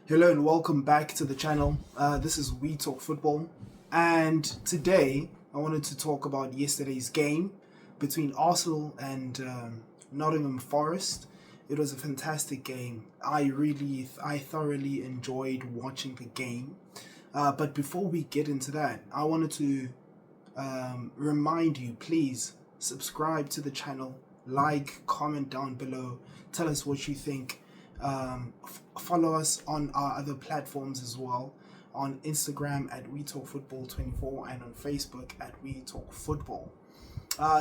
Hello and welcome back to the channel. This is We Talk Football, and today I wanted to talk about yesterday's game between Arsenal and Nottingham Forest. It was a fantastic game. I thoroughly enjoyed watching the game. But before we get into that, I wanted to remind you, please subscribe to the channel, like, comment down below, tell us what you think. Follow us on our other platforms as well, on Instagram at We Talk Football 24 and on Facebook at We Talk Football.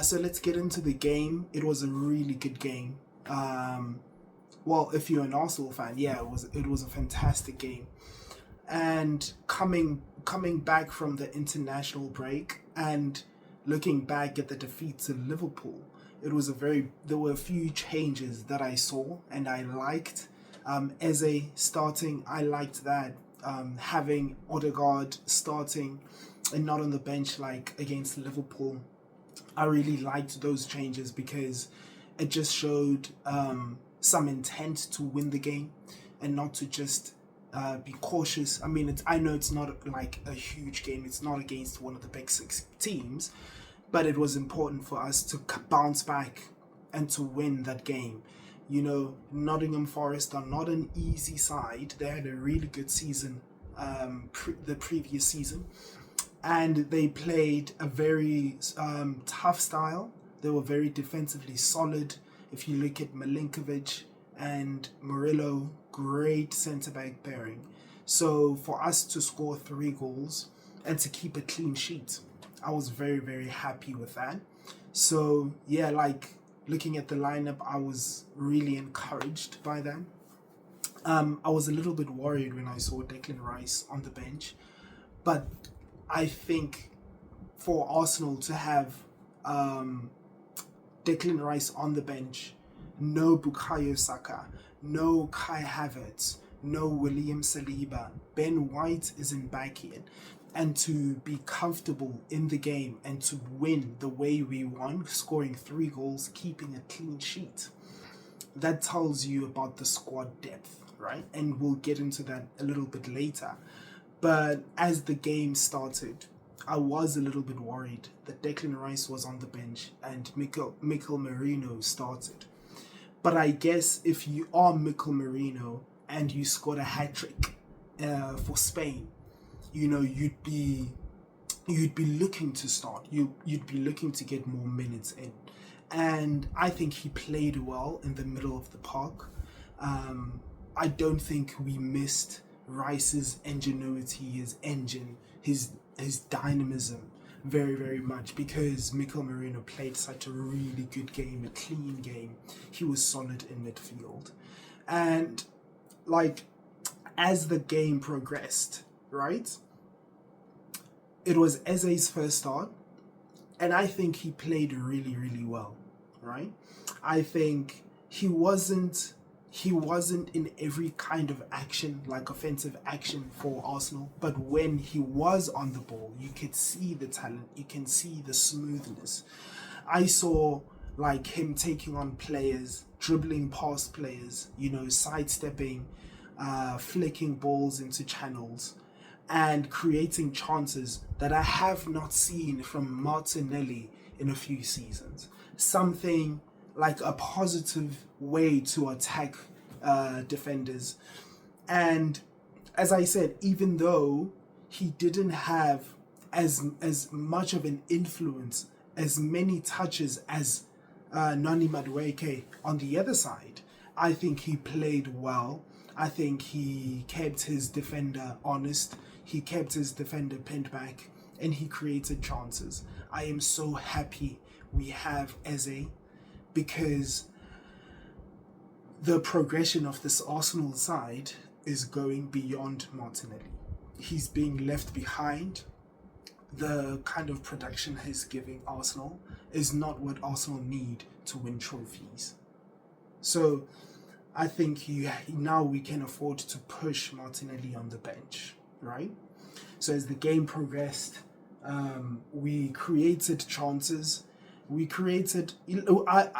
So let's get into the game. It was a really good game. Well, if you're an Arsenal fan, yeah, it was a fantastic game. And coming back from the international break and looking back at the defeat to Liverpool, there were a few changes that I saw and I liked. Eze starting, I liked that. Having Odegaard starting and not on the bench like against Liverpool, I really liked those changes because it just showed some intent to win the game and not to just be cautious. I mean, I know it's not like a huge game. It's not against one of the big six teams, but it was important for us to bounce back and to win that game. You know, Nottingham Forest are not an easy side. They had a really good season the previous season, and they played a very tough style. They were very defensively solid. If you look at Milinkovic and Murillo, great centre-back pairing. So for us to score 3 goals and to keep a clean sheet, I was very, very happy with that. So yeah, like looking at the lineup, I was really encouraged by that. I was a little bit worried when I saw Declan Rice on the bench, but I think for Arsenal to have Declan Rice on the bench, no Bukayo Saka, no Kai Havertz, no William Saliba, Ben White isn't back yet, and to be comfortable in the game and to win the way we won, scoring 3 goals, keeping a clean sheet, that tells you about the squad depth, right? And we'll get into that a little bit later. But as the game started, I was a little bit worried that Declan Rice was on the bench and Mikel Merino started. But I guess if you are Mikel Merino and you scored a hat-trick for Spain, you know, you'd be looking to start. You'd be looking to get more minutes in. And I think he played well in the middle of the park. I don't think we missed Rice's ingenuity, his engine, his dynamism very, very much because Mikel Merino played such a really good game, a clean game. He was solid in midfield. And like as the game progressed, right? It was Eze's first start, and I think he played really, really well, right? I think he wasn't in every kind of action, like offensive action for Arsenal, but when he was on the ball, you could see the talent, you can see the smoothness. I saw like him taking on players, dribbling past players, you know, sidestepping, flicking balls into channels, and creating chances that I have not seen from Martinelli in a few seasons. Something like a positive way to attack defenders. And as I said, even though he didn't have as much of an influence, as many touches as Noni Madueke on the other side, I think he played well. I think he kept his defender honest. He kept his defender pinned back and he created chances. I am so happy we have Eze because the progression of this Arsenal side is going beyond Martinelli. He's being left behind. The kind of production he's giving Arsenal is not what Arsenal need to win trophies. So I think now we can afford to push Martinelli on the bench, right? So as the game progressed, we created chances. We created a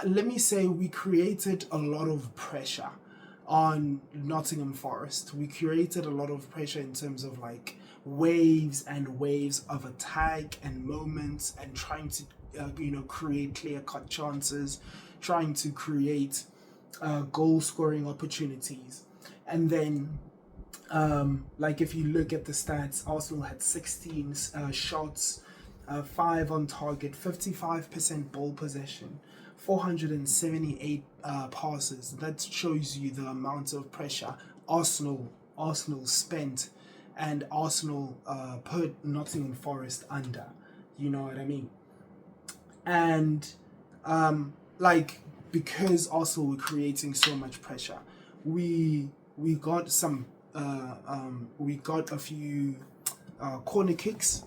lot of pressure. on Nottingham Forest. We created a lot of pressure in terms of like waves and waves of attack and moments, and trying to create clear-cut chances, trying to create goal scoring opportunities. And then like if you look at the stats, Arsenal had 16 shots, 5 on target, 55% ball possession, 478 passes. That shows you the amount of pressure Arsenal spent, and Arsenal put Nottingham Forest under. You know what I mean? And like, because Arsenal were creating so much pressure, we got some we got a few corner kicks,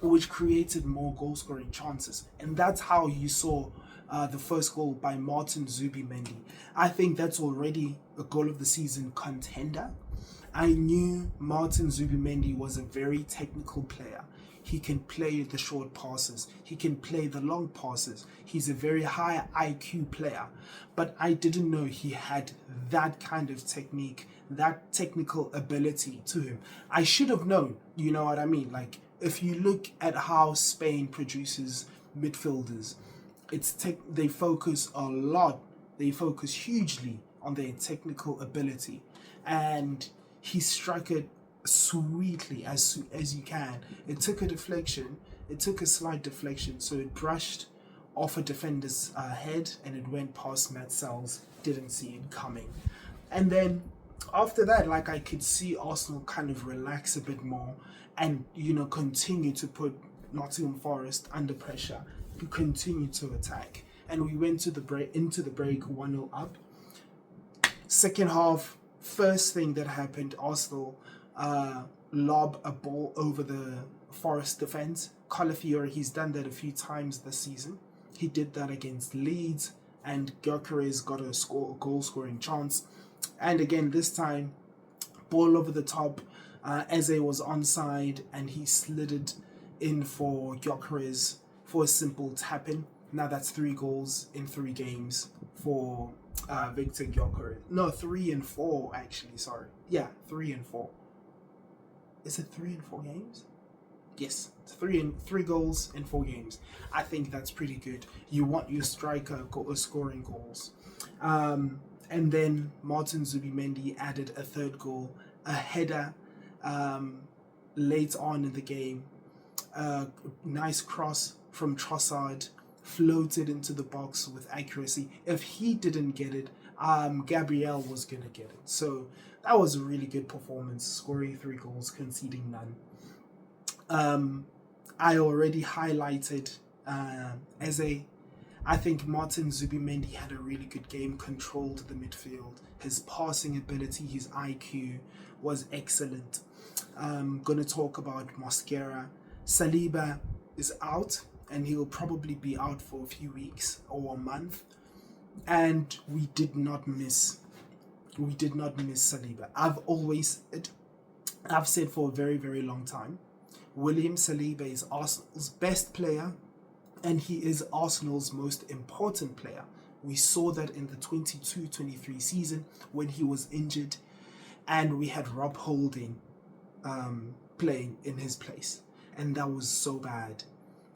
which created more goal scoring chances, and that's how you saw the first goal by Martin Zubimendi. I think that's already a goal of the season contender. I knew Martin Zubimendi was a very technical player. He can play the short passes. He can play the long passes. He's a very high IQ player. But I didn't know he had that kind of technique, that technical ability to him. I should have known, you know what I mean? Like, if you look at how Spain produces midfielders, they focus a lot. They focus hugely on their technical ability. And he struck it sweetly as you can. It took a deflection. It took a slight deflection, so it brushed off a defender's head and it went past Matt Sells. Didn't see it coming. And then after that, like, I could see Arsenal kind of relax a bit more and continue to put Nottingham Forest under pressure, to continue to attack. And we went into the break 1-0 up. Second half, first thing that happened, Arsenal lob a ball over the Forest defense. Calafiori, he's done that a few times this season. He did that against Leeds, and Gyökeres got a goal scoring chance. And again, this time, ball over the top. Eze was onside, and he slid it in for Gyökeres for a simple tap-in. Now that's 3 goals in 3 games for Victor Gyökeres. No, 3 and 4 actually. Sorry, yeah, 3 and 4. Is it 3 and 4 games? Yes, it's 3 goals in 4 games. I think that's pretty good. You want your striker scoring goals. And then Martin Zubimendi added a 3rd goal, a header late on in the game. Nice cross from Trossard, floated into the box with accuracy. If he didn't get it, Gabriel was going to get it. So that was a really good performance, scoring 3 goals, conceding none. I already highlighted Eze. I think Martin Zubimendi had a really good game, controlled the midfield. His passing ability, his IQ was excellent. I'm going to talk about Mosquera. Saliba is out, and he will probably be out for a few weeks or a month. And we did not miss Saliba. I've said for a very, very long time, William Saliba is Arsenal's best player, and he is Arsenal's most important player. We saw that in the 22-23 season when he was injured, and we had Rob Holding playing in his place, and that was so bad.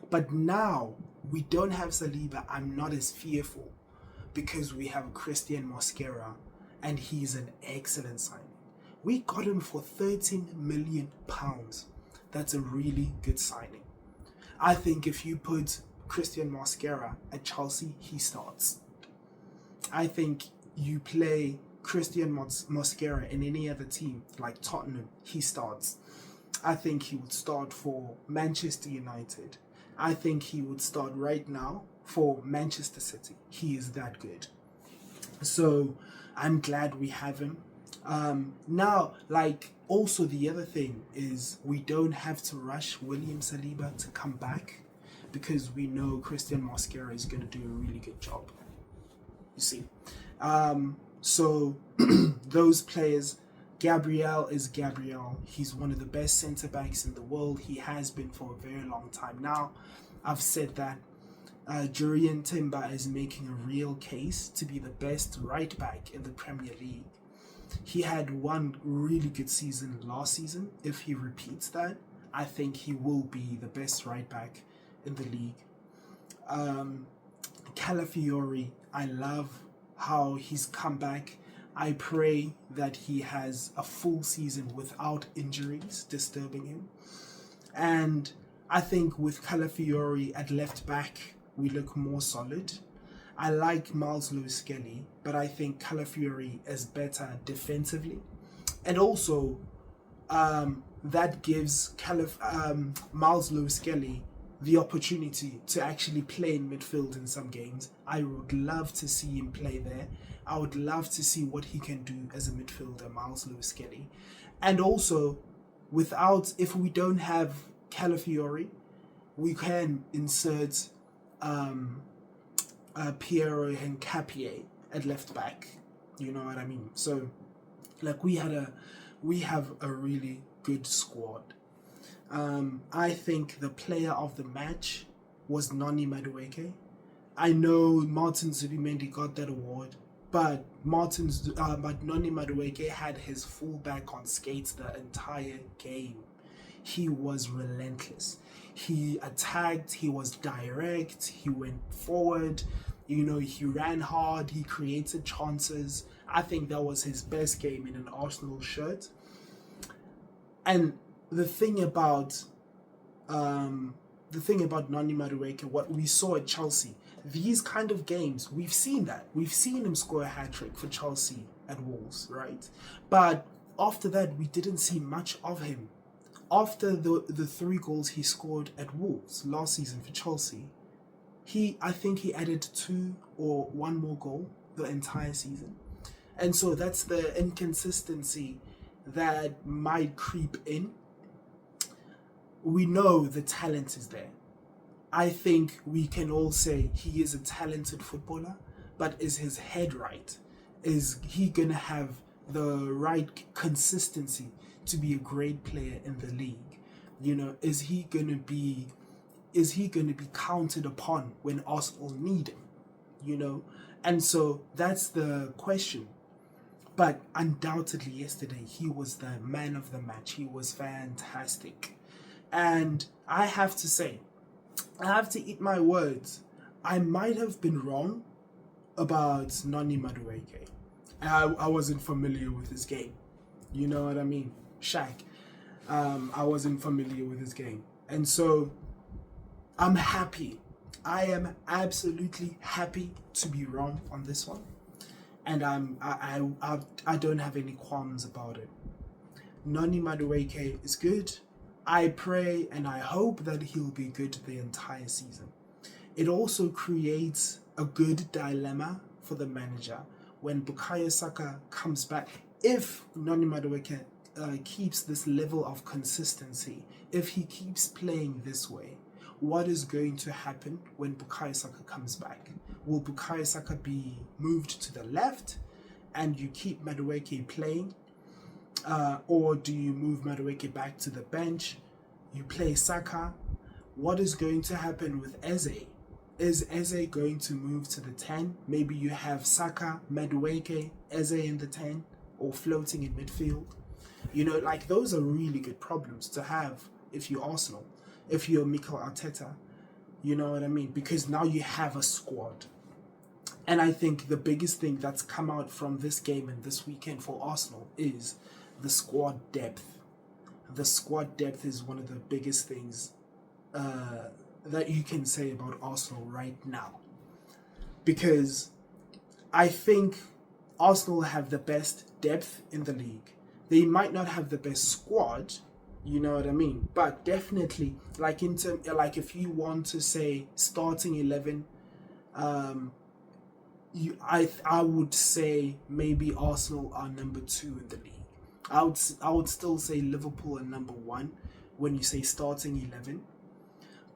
But now we don't have Saliba. I'm not as fearful because we have Cristhian Mosquera, and he's an excellent signing. We got him for £13 million. That's a really good signing. I think if you put Cristhian Mosquera at Chelsea, he starts. I think you play Cristhian Mosquera in any other team like Tottenham, he starts. I think he would start for Manchester United. I think he would start right now for Manchester City. He is that good. So I'm glad we have him. Now, like, also the other thing is we don't have to rush William Saliba to come back because we know Cristhian Mosquera is going to do a really good job. You see. So those players, Gabriel is Gabriel. He's one of the best centre-backs in the world. He has been for a very long time now. I've said that. Jurriën Timber is making a real case to be the best right back in the Premier League. He had one really good season last season. If he repeats that, I think he will be the best right back in the league. Calafiori, I love how he's come back. I pray that he has a full season without injuries disturbing him. And I think with Calafiori at left back, we look more solid. I like Miles Lewis-Skelly, but I think Calafiori is better defensively. And also, that gives Miles Lewis-Skelly the opportunity to actually play in midfield in some games. I would love to see him play there. I would love to see what he can do as a midfielder, Miles Lewis-Skelly. And also, if we don't have Calafiori, we can insert Piero Hincapié at left back. You know what I mean? So, like, we have a really good squad. I think the player of the match was Noni Madueke. I know Martin Zubimendi got that award, but Noni Madueke had his fullback on skates the entire game. He was relentless. He attacked, he was direct, he went forward, he ran hard, he created chances. I think that was his best game in an Arsenal shirt. And the thing about Noni Madueke, what we saw at Chelsea, these kind of games, we've seen that. We've seen him score a hat-trick for Chelsea at Wolves, right? But after that, we didn't see much of him. After the 3 goals he scored at Wolves last season for Chelsea, I think he added 2 or 1 more goal the entire season. And so that's the inconsistency that might creep in. We know the talent is there. I think we can all say he is a talented footballer, but is his head right? Is he going to have the right consistency to be a great player in the league? Is he going to be counted upon when Arsenal need him? And so that's the question. But undoubtedly yesterday he was the man of the match. He was fantastic. And I have to say, I have to eat my words. I might have been wrong about Noni Madueke. I wasn't familiar with his game. You know what I mean? Shaq. I wasn't familiar with his game. And so I'm happy. I am absolutely happy to be wrong on this one. And I don't have any qualms about it. Noni Madueke is good. I pray and I hope that he'll be good the entire season. It also creates a good dilemma for the manager when Bukayo Saka comes back. If Noni Madueke keeps this level of consistency, if he keeps playing this way, what is going to happen when Bukayo Saka comes back? Will Bukayo Saka be moved to the left and you keep Madueke playing? Or do you move Madueke back to the bench? You play Saka. What is going to happen with Eze? Is Eze going to move to the 10? Maybe you have Saka, Madueke, Eze in the 10, or floating in midfield. Those are really good problems to have if you're Arsenal, if you're Mikel Arteta. You know what I mean? Because now you have a squad. And I think the biggest thing that's come out from this game and this weekend for Arsenal is the squad depth. The squad depth is one of the biggest things that you can say about Arsenal right now. Because I think Arsenal have the best depth in the league. They might not have the best squad, you know what I mean? But definitely, if you want to say starting 11, I would say maybe Arsenal are number 2 in the league. I would still say Liverpool are number 1 when you say starting 11.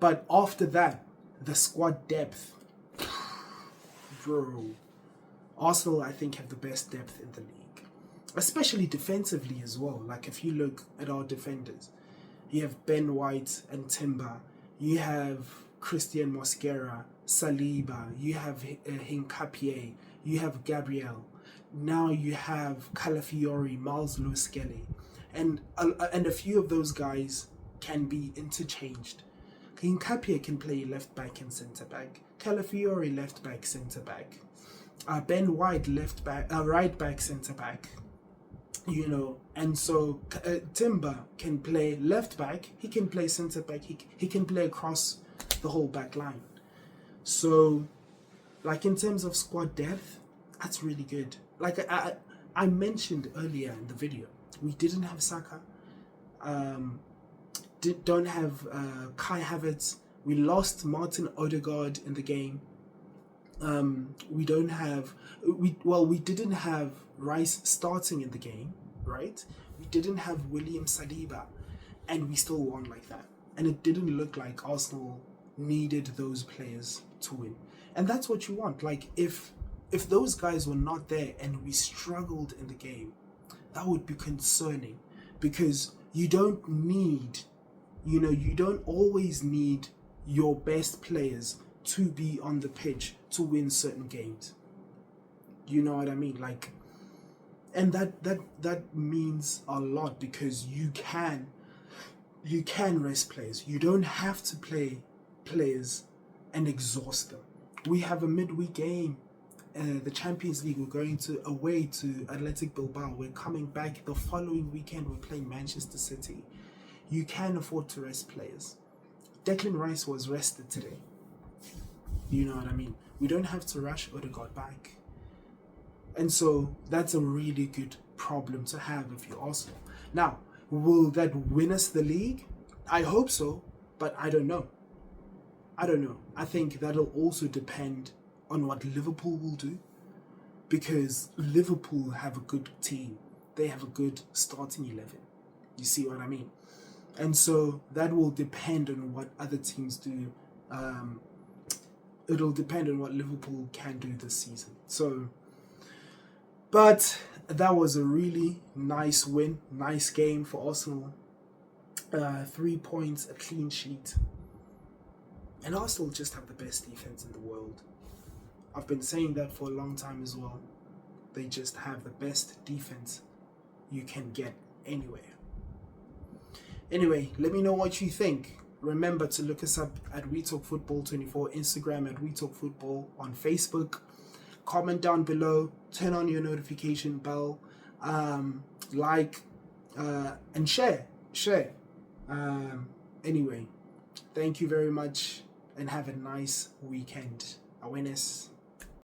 But after that, the squad depth, bro, Arsenal I think have the best depth in the league, especially defensively as well. Like if you look at our defenders, you have Ben White and Timber, you have Cristhian, Mosquera, Saliba, you have Hincapie, you have Gabriel. Now you have Calafiori, Miles Lewis-Skelly, and a few of those guys can be interchanged. Hincapie can play left back and centre back. Calafiori left back, centre back. Ben White left back, right back, centre back. You know, and so Timber can play left back. He can play centre back. He can play across the whole back line. So, like in terms of squad depth, that's really good. Like I mentioned earlier in the video, we didn't have Saka. Don't have Kai Havertz. We lost Martin Odegaard in the game. We don't have we didn't have Rice starting in the game, right? We didn't have William Saliba, and we still won like that. And it didn't look like Arsenal needed those players to win. And that's what you want. Like if those guys were not there and we struggled in the game, that would be concerning, because you don't need, you don't always need your best players to be on the pitch to win certain games. You know what I mean? Like, and that means a lot, because you can rest players. You don't have to play players and exhaust them. We have a midweek game. The Champions League, we're going away to Athletic Bilbao. We're coming back the following weekend. We're playing Manchester City. You can afford to rest players. Declan Rice was rested today. You know what I mean? We don't have to rush Odegaard back. And so that's a really good problem to have if you're Arsenal. Now, will that win us the league? I hope so, but I don't know. I think that'll also depend on what Liverpool will do, because Liverpool have a good team. They have a good starting 11. You see what I mean? And so that will depend on what other teams do. It'll depend on what Liverpool can do this season. So, but that was a really nice win, nice game for Arsenal. 3 points, a clean sheet. And Arsenal just have the best defense in the world. I've been saying that for a long time as well. They just have the best defense you can get anywhere. Anyway, let me know what you think. Remember to look us up at We Talk Football 24, Instagram at We Talk Football, on Facebook. Comment down below, turn on your notification bell, like, and share. Anyway, thank you very much and have a nice weekend. Awareness.